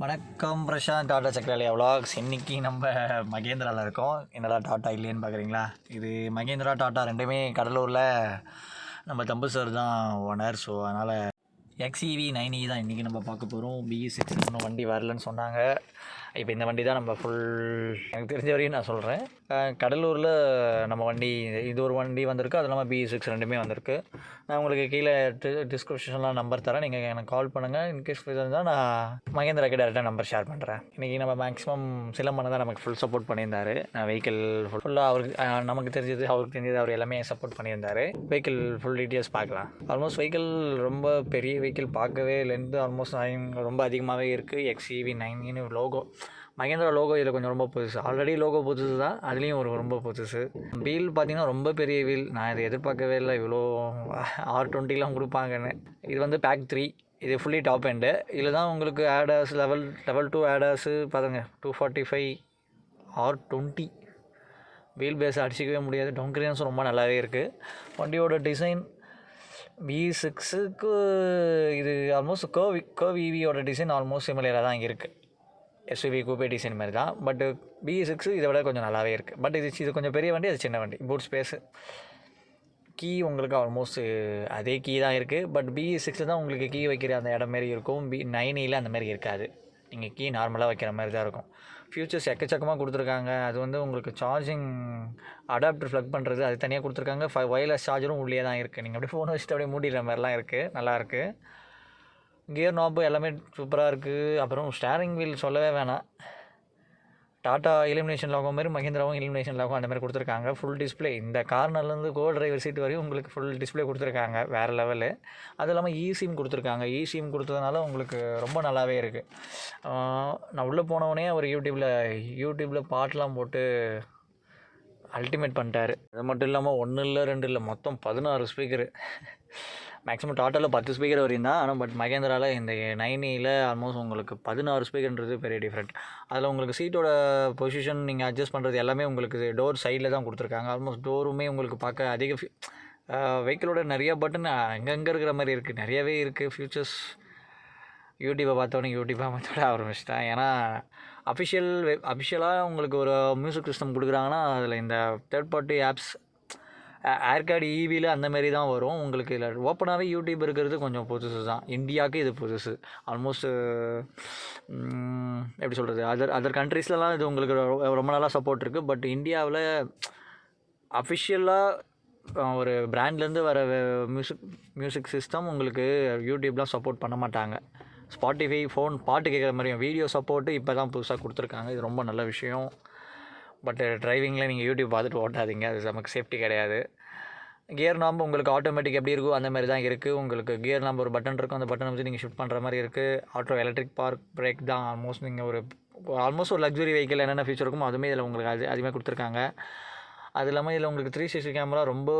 வணக்கம் பிரசாந்த், டாடா சக்கராலயா விலாக்ஸ். இன்றைக்கி நம்ம மகேந்திராவில் இருக்கோம். என்னடா டாட்டா இல்லைன்னு பார்க்குறீங்களா? இது மகேந்திரா டாட்டா ரெண்டுமே கடலூரில் நம்ம தம்பு சார் தான் ஓனர். ஸோ அதனால் XEV 9E தான் இன்றைக்கி நம்ம பார்க்க போகிறோம். BE6 இன்னும் வண்டி வரலன்னு சொன்னாங்க. இப்போ இந்த வண்டி தான் நம்ம எனக்கு தெரிஞ்ச வரையும் நான் சொல்கிறேன். கடலூரில் நம்ம வண்டி இது ஒரு வண்டி வந்திருக்கு, அது இல்லாமல் BE6 ரெண்டுமே வந்திருக்கு. நான் உங்களுக்கு கீழே டிஸ்கிரிப்ஷன்லாம் நம்பர் தரேன், நீங்கள் எனக்கு கால் பண்ணுங்கள். இன்கேஸ் இருந்தால் நான் மகேந்திராக்கு டேரெக்டாக நம்பர் ஷேர் பண்ணுறேன். இன்றைக்கி நம்ம மேக்ஸிமம் சிலம்பனை தான் நமக்கு ஃபுல் சப்போர்ட் பண்ணியிருந்தார். வெஹிக்கிள் ஃபுல்லாக அவருக்கு நமக்கு தெரிஞ்சது, அவருக்கு தெரிஞ்சது, அவர் எல்லாமே சப்போர்ட் பண்ணியிருந்தார். வெஹிக்கிள் ஃபுல் டீட்டெயில்ஸ் பார்க்கலாம். ஆல்மோஸ்ட் வெஹிக்கிள் ரொம்ப பெரிய வெஹிக்கிள், பார்க்கவே லென்த்து ஆல்மோஸ்ட் 9 ரொம்ப அதிகமாகவே இருக்குது. XEV 9 லோகோ, மகேந்திரா லோகோ இதில் கொஞ்சம் ரொம்ப புதுசு. ஆல்ரெடி லோகோ புதுசு தான், அதுலேயும் ரொம்ப புதுசு. வீல் பார்த்திங்கன்னா ரொம்ப பெரிய வீல். நான் இதை எதிர்பார்க்கவே இல்லை, இவ்வளோ R20லாம் கொடுப்பாங்கன்னு. இது வந்து பேக் 3, இது ஃபுல்லி டாப் எண்டு. இதில் தான் உங்களுக்கு ஆடாஸ் லெவல் 2 ஆடாஸு பாருங்க, 245 R20 வீல் பேஸ் அடிச்சிக்கவே முடியாது. டவுன் கிளியரன்ஸும் ரொம்ப நல்லாவே இருக்குது. வண்டியோட டிசைன் BE6க்கு இது ஆல்மோஸ்ட் கர்வ் EVயோட டிசைன் ஆல்மோஸ்ட் சிமிலராக தான் இருக்குது. SUV கூப்பே டிசைன் மாதிரி தான். பட்டு BE6 இதை விட கொஞ்சம் நல்லாவே இருக்குது. பட் இது கொஞ்சம் பெரிய வண்டி, அது சின்ன வண்டி. பூட் ஸ்பேஸு கீ உங்களுக்கு ஆல்மோஸ்ட் அதே கீ தான் இருக்குது. பட் BE6 தான் உங்களுக்கு கீ வைக்கிற அந்த இடம் மாரி இருக்கும். 9 அந்த மாதிரி இருக்காது. நீங்கள் கீ நார்மலாக வைக்கிற மாதிரி தான் இருக்கும். ஃபியூச்சர்ஸ் எக்கச்சக்கமாக கொடுத்துருக்காங்க. அது வந்து உங்களுக்கு சார்ஜிங் அடாப்டர் ப்ளக் பண்ணுறது அது தனியாக கொடுத்துருக்காங்க. வயர்லெஸ் சார்ஜரும் உள்ளே தான் இருக்குது. நீங்கள் அப்படியே ஃபோனை வச்சுட்டு அப்படியே மூடிடுற மாதிரிலாம் இருக்குது. நல்லாயிருக்கு. கியர் நாப்பு எல்லாமே சூப்பராக இருக்குது. அப்புறம் ஸ்டேரிங் வீல் சொல்லவே வேணாம். டாட்டா இலிமினேஷன் லாகோ மாதிரி மஹிந்திராவும் இலிமினேஷன் லாகோ அந்த மாதிரி கொடுத்துருக்காங்க. ஃபுல் டிஸ்பிளே, இந்த கார்னர்லேருந்து கோ டிரைவர் சீட் வரையும் உங்களுக்கு ஃபுல் டிஸ்பிளே கொடுத்துருக்காங்க. வேறு லெவலு. அது இல்லாமல் eSIM கொடுத்துருக்காங்க. eSIM கொடுத்ததுனால உங்களுக்கு ரொம்ப நல்லாவே இருக்குது. நான் உள்ளே போனவொடனே அவர் யூடியூப்பில் பாட்டெலாம் போட்டு அல்டிமேட் பண்ணிட்டார். அது மட்டும் இல்லாமல் 1 இல்லை 2 இல்லை, மொத்தம் 16 ஸ்பீக்கரு. மேக்ஸிமம் டாட்டாவில் 10 ஸ்பீக்கர் வரையும் தான். ஆனால் பட் மகேந்திராவில் இந்த 9ல் ஆல்மோஸ்ட் உங்களுக்கு 16 ஸ்பீக்கர்ன்றது பெரிய டிஃப்ரெண்ட். அதில் உங்களுக்கு சீட்டோட பொசிஷன் நீங்கள் அட்ஜஸ்ட் பண்ணுறது எல்லாமே உங்களுக்கு டோர் சைடில் தான் கொடுத்துருக்காங்க. ஆல்மோஸ்ட் டோருமே உங்களுக்கு பார்க்க அதிக வெஹிக்கிளோட நிறைய பட்டன் அங்கங்கே இருக்கிற மாதிரி இருக்குது, நிறையவே இருக்குது. யூடியூப்பை பார்த்தோன்னே யூடியூப்பாக பார்த்தோட ஆரம்பிச்சிட்டேன். ஏன்னா அஃபிஷியலாக உங்களுக்கு ஒரு மியூசிக் சிஸ்டம் கொடுக்குறாங்கன்னா அதில் இந்த தேர்ட் பார்ட்டி ஆப்ஸ் ஏர்கார்டு EVயில் அந்தமாரி தான் வரும். உங்களுக்கு இதில் ஓப்பனாகவே யூடியூப் இருக்கிறது கொஞ்சம் புதுசு தான். இந்தியாவுக்கு இது புதுசு. ஆல்மோஸ்ட் எப்படி சொல்கிறது, அதர் கண்ட்ரீஸ்லலாம் இது உங்களுக்கு ரொம்ப நாளாக சப்போர்ட் இருக்குது. பட் இந்தியாவில் அஃபிஷியலாக ஒரு பிராண்ட்லேருந்து வர மியூசிக் சிஸ்டம் உங்களுக்கு யூடியூப்லாம் சப்போர்ட் பண்ண மாட்டாங்க. ஸ்பாட்டிஃபை ஃபோன் பாட்டு கேட்குற மாதிரியும் வீடியோ சப்போர்ட்டு இப்போ தான் புதுசாக கொடுத்துருக்காங்க. இது ரொம்ப நல்ல விஷயம். பட்டு டிரைவிங்கில் நீங்கள் யூடியூப் பார்த்துட்டு ஓட்டாதீங்க, அது நமக்கு சேஃப்டி கிடையாது. கியர் நாம்பு உங்களுக்கு ஆட்டோமேட்டிக் எப்படி இருக்கும் அந்த மாதிரி தான் இருக்குது. உங்களுக்கு கியர் நாம்பு ஒரு பட்டன் இருக்கும், அந்த பட்டன் வச்சு நீங்கள் ஷிஃப்ட் பண்ணுற மாதிரி இருக்குது. ஆட்டோ எலக்ட்ரிக் பார்க் பிரேக் தான். ஆல்மோஸ்ட் ஒரு லக்ஸுரி வெஹிக்கிள் என்னென்ன ஃபீச்சர் இருக்குமோ அதுவுமே இதில் உங்களுக்கு அதிகமாக கொடுத்துருக்காங்க. அது இல்லாமல் இதில் உங்களுக்கு 360 கேமரா ரொம்ப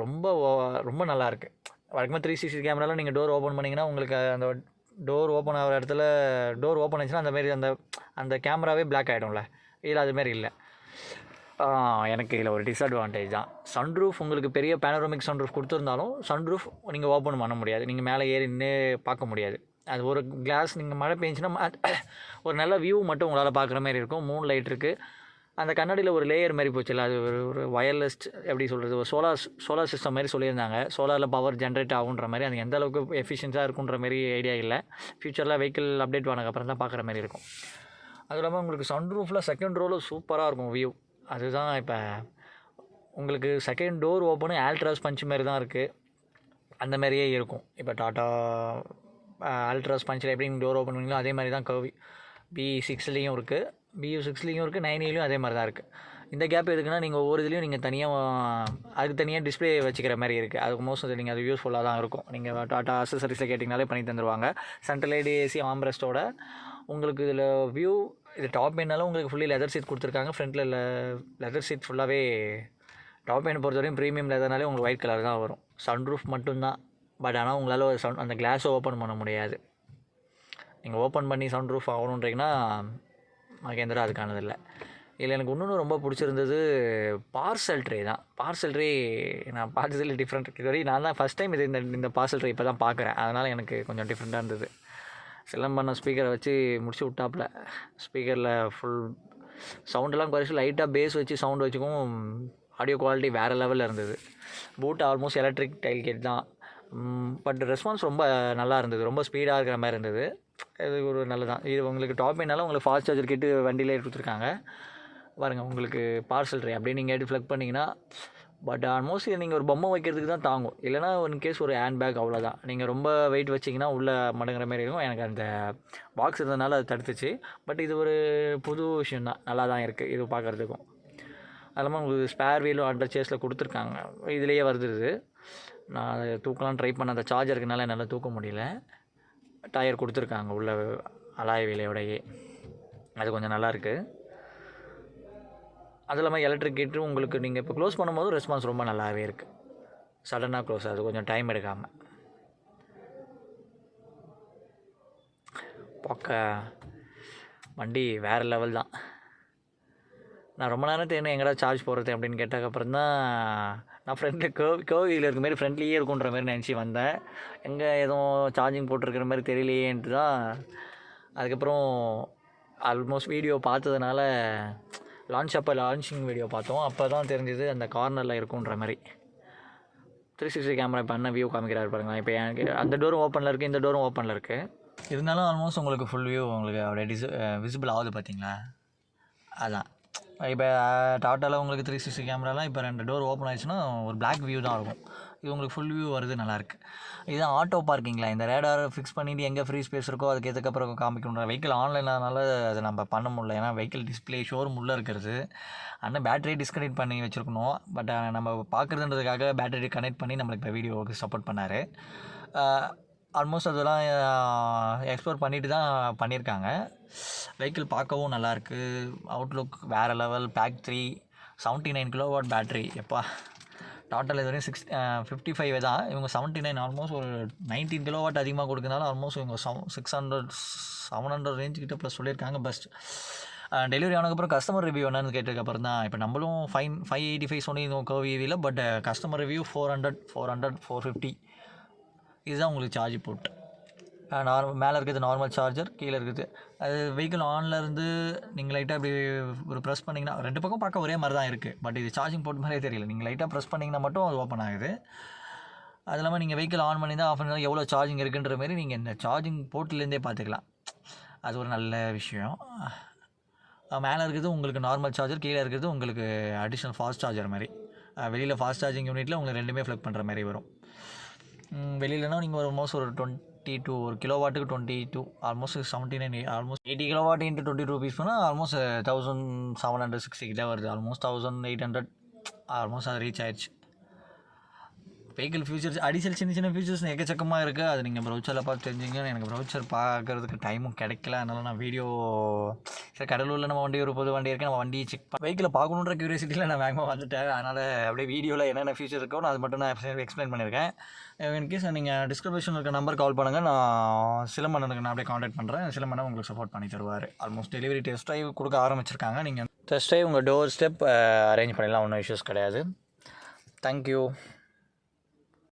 ரொம்ப ரொம்ப நல்லாயிருக்கு. வழக்கமாக 360 கேமராவில் நீங்கள் டோர் ஓப்பன் பண்ணிங்கன்னா உங்களுக்கு அந்த டோர் ஓப்பன் ஆகிற இடத்துல டோர் ஓப்பன் ஆச்சுன்னா அந்தமாரி அந்த கேமராவே பிளாக் ஆகிடும்ல. இதில் அதுமாரி இல்லை. எனக்கு இதில் ஒரு டிஸ்அட்வான்டேஜ் தான். சன்ரூஃப் உங்களுக்கு பெரிய பேனரோமிக் சன்ரூஃப் கொடுத்துருந்தாலும் சன்ரூஃப் நீங்கள் ஓப்பன் பண்ண முடியாது. நீங்கள் மேலே ஏறி நின்று பார்க்க முடியாது. அது ஒரு கிளாஸ், நீங்கள் மழை பெஞ்சுன்னா ஒரு நல்ல வியூ மட்டும் உங்களால் பார்க்குற மாதிரி இருக்கும். 3 லைட் இருக்குது. அந்த கண்ணாடியில் ஒரு லேயர் மாதிரி போச்சுல்ல, அது ஒரு வயர்லெஸ் எப்படி சொல்கிறது, ஒரு சோலார் சிஸ்டம் மாதிரி சொல்லியிருந்தாங்க. சோலாரில் பவர் ஜென்ரேட் ஆகுன்ற மாதிரி. அது எந்த அளவுக்கு எஃபிஷியன்ஸாக இருக்குன்ற மாதிரி ஐடியா இல்லை. ஃப்யூச்சரில் வெஹிக்கிள் அப்டேட் ஆனதுக்கப்புறம் தான் பார்க்குற மாதிரி இருக்கும். அதுவும் இல்லாமல் உங்களுக்கு சன்ரூஃபில் செகண்ட் ரோவில் சூப்பராக இருக்கும் வியூ. அதுதான் இப்போ உங்களுக்கு second door open Altroz Punch மாதிரி தான் இருக்குது. அந்த மாதிரியே இருக்கும். இப்போ டாட்டா ஆல்ட்ராஸ் பஞ்சில் எப்படி நீங்கள் டோர் ஓப்பன் பண்ணீங்களோ அதே மாதிரி தான் கர்வி BE6லேயும் இருக்குது, BE6லேயும் இருக்குது, 9லேயும் அதே மாதிரி தான் இருக்குது. இந்த கேப் எதுக்குன்னா நீங்கள் ஒவ்வொரு இதுலேயும் நீங்கள் அதுக்கு தனியாக டிஸ்பிளே வச்சுக்கிற மாதிரி இருக்குது. அதுக்கு மோஸ்ட் நீங்கள் அது யூஸ்ஃபுல்லாக தான் இருக்கும். நீங்கள் டாட்டா அக்சசரிஸில் கேட்டிங்கனாலே பண்ணி தந்துடுவாங்க. சென்ட்ரல் AC ஆம்ரெஸ்ட்டோட உங்களுக்கு இதில் வியூ. இது டாப் என்னாலும் உங்களுக்கு ஃபுல்லி லெதர் சீட் கொடுத்துருக்காங்க. ஃப்ரண்ட்டில் லெதர் சீட் ஃபுல்லாகவே டாப் எண்ட் பொறுத்த வரையும் ப்ரீமியம் லெதர்னாலே உங்களுக்கு ஒயிட் கலர் தான் வரும். சன்ரூஃப் மட்டும்தான். பட் ஆனால் உங்களால் அந்த கிளாஸை ஓப்பன் பண்ண முடியாது. நீங்கள் ஓப்பன் பண்ணி சன்ரூஃப் ஆகணுன்றீங்கன்னா மகேந்திரா அதுக்கானதில்லை. இதில் எனக்கு இன்னொன்று ரொம்ப பிடிச்சிருந்தது பார்சல் ட்ரே தான். பார்சல் ட்ரே நான் பார்த்ததில் டிஃப்ரெண்ட். இது வரைக்கும் நான் தான் ஃபஸ்ட் டைம் இந்த பார்சல் ட்ரே இப்போ தான் பார்க்குறேன். அதனால் எனக்கு கொஞ்சம் டிஃப்ரெண்ட்டாக இருந்தது. சிலம்பண்ண ஸ்பீக்கரை வச்சு முடிச்சு விட்டாப்புல. ஸ்பீக்கரில் ஃபுல் சவுண்டெல்லாம் குறைச்சி லைட்டாக பேஸ் வச்சு சவுண்டு வச்சுக்கும். ஆடியோ குவாலிட்டி வேறு லெவலில் இருந்தது. Boot almost electric tailgate தான். பட் ரெஸ்பான்ஸ் ரொம்ப நல்லா இருந்தது. ரொம்ப ஸ்பீடாக இருக்கிற மாதிரி இருந்தது. இது ஒரு நல்லதான். இது உங்களுக்கு டாப் என்னாலும் உங்களுக்கு ஃபாஸ்ட் சார்ஜர் கிட்டு வண்டியிலே கொடுத்துருக்காங்க பாருங்கள். உங்களுக்கு பார்சல் ட்ரே அப்படியே நீங்கள் எடுத்து ஃப்ளக் பண்ணிங்கன்னா. பட் ஆல்மோஸ்ட் இது நீங்கள் ஒரு பொம்மை வைக்கிறதுக்கு தான் தாங்கும். இல்லைனா ஒன் கேஸ் ஒரு ஹேண்ட் பேக் அவ்வளோதான். நீங்கள் ரொம்ப வெயிட் வச்சிங்கன்னா உள்ளே மடங்குற மாதிரி இருக்கும். எனக்கு அந்த பாக்ஸ் இருந்ததுனால அது தடுத்துச்சு. பட் இது ஒரு புது விஷயம் தான். நல்லா தான் இருக்குது இது பார்க்குறதுக்கும். அது இல்லாமல் உங்களுக்கு ஸ்பேர் வீலும் அண்டர் சேஸில் கொடுத்துருக்காங்க. இதுலேயே வருது. நான் அதை தூக்கலாம் ட்ரை பண்ண அந்த சார்ஜருக்குனால என்னால் தூக்க முடியல. டயர் கொடுத்துருக்காங்க உள்ள அலாய் வீலையோடையே. அது கொஞ்சம் நல்லாயிருக்கு. அது இல்லாமல் எலக்ட்ரிக் கேட்டு உங்களுக்கு நீங்கள் இப்போ க்ளோஸ் பண்ணும்போது ரெஸ்பான்ஸ் ரொம்ப நல்லாவே இருக்குது. சடனாக க்ளோஸ் ஆகுது, கொஞ்சம் டைம் எடுக்காமல். பார்க்க வண்டி வேறு லெவல் தான். நான் ரொம்ப நேரம் தேர்ந்து எங்கடா சார்ஜ் போடுறது அப்படின்னு கேட்டதுக்கப்புறம் தான் நான் ஃப்ரெண்டில் கோவியில் இருக்க மாதிரி ஃப்ரெண்ட்லியே இருக்குன்ற மாதிரி நினச்சி வந்தேன். எங்கே எதுவும் சார்ஜிங் போட்டிருக்கிற மாதிரி தெரியலையேன்ட்டு தான். அதுக்கப்புறம் ஆல்மோஸ்ட் வீடியோ பார்த்ததுனால லான்ச்சிங் வீடியோ பார்த்தோம். அப்போ தான் தெரிஞ்சது அந்த கார்னரில் இருக்குன்ற மாதிரி. 360 கேமரா இப்போ அண்ணன் வியூ காமிக்கிறாரு பாருங்களேன். இப்போ எனக்கு அந்த டோரும் ஓப்பனில் இருக்குது, இந்த டோரும் ஓப்பனில் இருக்குது. இருந்தாலும் ஆல்மோஸ்ட் உங்களுக்கு ஃபுல் வியூ உங்களுக்கு அப்படியே விசிபிள் ஆகுது பார்த்தீங்களா. அதான் இப்போ டாட்டாவில் உங்களுக்கு 360 கேமராலாம் இப்போ 2 டோர் ஓப்பன் ஆயிடுச்சுன்னா ஒரு பிளாக் வியூ தான் இருக்கும். இது உங்களுக்கு ஃபுல் வியூ வருது, நல்லாயிருக்கு. இதுதான் ஆட்டோ பார்க்கிங்கில் இந்த ரேடார் ஃபிக்ஸ் பண்ணிவிட்டு எங்கே ஃப்ரீ ஸ்பேஸ் இருக்கோ அதுக்கு எதுக்கப்புறம் காமிக்கணும். வெஹிக்கிள் ஆன்லைனானால அதை நம்ம பண்ண முடியல. ஏன்னா வெஹிக்கிள் டிஸ்பிளே ஷோரூம் உள்ளே இருக்கிறது. ஆனால் பேட்டரி டிஸ்கனெக்ட் பண்ணி வச்சுருக்கணும். பட் நம்ம பார்க்குறதுன்றதுக்காக பேட்டரி கனெக்ட் பண்ணி நம்மளுக்கு இப்போ வீடியோவுக்கு சப்போர்ட் பண்ணார். ஆல்மோஸ்ட் அதெல்லாம் எக்ஸ்ப்ளோர் பண்ணிட்டு தான் பண்ணியிருக்காங்க. வெஹிக்கிள் பார்க்கவும் நல்லாயிருக்கு. அவுட்லுக் வேறு லெவல். Pack 3 79 kilowatt battery. எப்பா டோட்டல் இது வரையும் 55 தான். இவங்க 79 ஆல்மோஸ்ட் ஒரு 19 கிலோவாட் அதிகமாக கொடுக்கறதுனால ஆல்மோஸ்ட் இவங்க 700 ரேஞ்ச் கிட்ட ப்ளஸ் சொல்லியிருக்காங்க. பெஸ்ட் டெலிவரி ஆனதுக்கப்புறம் கஸ்டமர் ரிவ்யூ என்னன்னு கேட்டதுக்கப்புறம் தான் இப்போ நம்மளும் 585 சொன்னிருந்தோம் கோவியில். பட் கஸ்டமர் ரிவ்யூ 400 450 இதுதான் உங்களுக்கு சார்ஜ் போட்டு. மேலே இருக்கிறது நார்மல் சார்ஜர், கீழே இருக்குது அது வெஹிக்கிள் ஆனில் இருந்து நீங்கள் லைட்டாக இப்படி ஒரு ப்ரெஸ் பண்ணிங்கன்னா 2 பக்கம் பார்க்க ஒரே மாதிரி தான் இருக்குது. பட் இது சார்ஜிங் போட்ட மாதிரியே தெரியல. நீங்கள் லைட்டாக ப்ரெஸ் பண்ணிங்கன்னா மட்டும் அது ஓப்பன் ஆகுது. அது இல்லாமல் நீங்கள் வெஹிக்கிள் ஆன் பண்ணி தான் ஆஃப் பண்ணி எவ்வளோ சார்ஜிங் இருக்குன்ற மாரி நீங்கள் இந்த சார்ஜிங் போர்ட்லேருந்தே பார்த்துக்கலாம். அது ஒரு நல்ல விஷயம். மேலே இருக்கிறது உங்களுக்கு நார்மல் சார்ஜர், கீழே இருக்கிறது உங்களுக்கு அடிஷ்னல் ஃபாஸ்ட் சார்ஜர் மாதிரி. வெளியில் ஃபாஸ்ட் சார்ஜிங் யூனிட்டில் உங்களுக்கு 2மே ஃப்ளக் பண்ணுற மாதிரி வரும். வெளியிலனா நீங்கள் ஆல்மோஸ்ட் ஒரு 22 ஒரு கிலோவாட்டுக்கு 22 almost 79 almost 80 kilowatt into 22 rupees பண்ணால் ஆல்மோஸ்ட் 1760 கிட்ட வருது. ஆல்மோஸ்ட் 1800 ஆல்மோஸ்ட் அது ரீச் ஆயிடுச்சு. வெஹிக்கிள் ஃபியூச்சர்ஸ் அடிஷனல் சின்ன ஃபியூச்சர்ஸ் எக்கச்சக்கமாக இருக்குது. அது நீங்கள் ப்ரௌச்சரில் பார்த்து தெரிஞ்சுங்க. எனக்கு ப்ரௌச்சர் பார்க்குறதுக்கு டைமும் கிடைக்கல. அதனால் நான் வீடியோ சரி கடலூரில் நம்ம வண்டி ஒரு புது வண்டி இருக்குது, நம்ம வண்டியை செக் வெஹிக்கிளை பார்க்கணுன்ற க்யூரியாசிட்டியில் நான் வேகமாக வந்துட்டேன். அதனால் அப்படியே வீடியோவில் என்னென்ன ஃபியூச்சர் இருக்கோ நான் அது மட்டும் நான் எக்ஸ்பிளைன் பண்ணியிருக்கேன். இன்கேஸ் நீங்கள் டிஸ்கிரிப்ஷனில் இருக்க நம்பர் கால் பண்ணுங்கள். நான் சிலம்பண்ணனுக்கு நான் அப்படியே காண்டாக்ட் பண்ணுறேன். சிலம்பண்ணன் உங்களுக்கு சப்போர்ட் பண்ணி தருவார். ஆல்மோஸ்ட் டெலிவரி டெஸ்ட் ட்ரைவ் கொடுக்க ஆரம்பிச்சிருக்காங்க. நீங்கள் டெஸ்ட் ட்ரைவ் உங்கள் டோர் ஸ்டெப் அரேஞ்ச் பண்ணிடலாம். ஒன்றும் இஷ்யூஸ் கிடையாது. தேங்க்யூ.